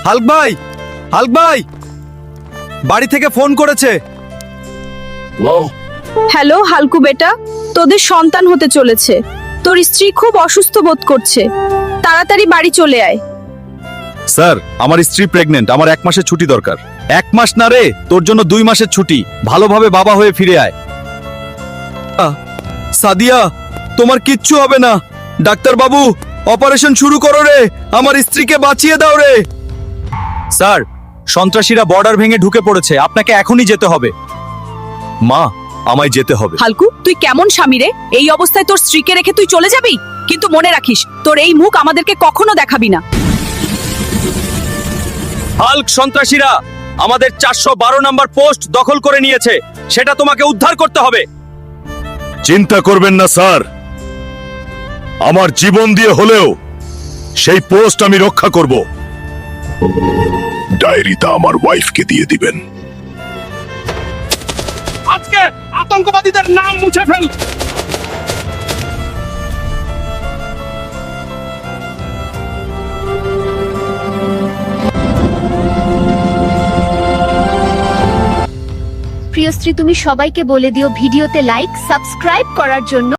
Hulk ভাই, Hulk ভাই, বাড়ি থেকে ফোন করেছে। হ্যালো হালকু বেটা, তোদের সন্তান হতে চলেছে। তোর স্ত্রী খুব অসুস্থ বোধ করছে, তাড়াতাড়ি বাড়ি চলে আয়। স্যার, আমার স্ত্রী প্রেগনেন্ট, আমার 1 মাসের ছুটি দরকার। 1 মাস না রে, তোর জন্য 2 মাসের ছুটি। ভালোভাবে বাবা হয়ে ফিরে আয়। সাদিয়া, তোমার কিচ্ছু হবে না। ডাক্তার বাবু, অপারেশন শুরু করো রে, আমার স্ত্রীকে বাঁচিয়ে দাও রে। স্যার, সন্ত্রাসীরা বর্ডার ভেঙে ঢুকে পড়েছে, আপনাকে এখনই যেতে হবে। মা, আমায় যেতে হবে। হালকু, তুই কেমন স্বামী রে? এই অবস্থায় তোর স্ত্রীকে রেখে তুই চলে যাবি? কিন্তু মনে রাখিস, তোর এই মুখ আমাদেরকে কখনো দেখাবি না। হাল্ক, সন্ত্রাসীরা আমাদের 412 নম্বর পোস্ট দখল করে নিয়েছে, সেটা তোমাকে উদ্ধার করতে হবে। চিন্তা করবেন না স্যার, আমার জীবন দিয়ে হলেও সেই পোস্ট আমি রক্ষা করব। ডায়েরিটা আমার ওয়াইফকে দিয়ে দিবেন। আজকে আতঙ্কবাদীদের নাম মুছে ফেল। প্রিয় স্ত্রী, তুমি সবাইকে বলে দিও ভিডিওতে লাইক সাবস্ক্রাইব করার জন্য।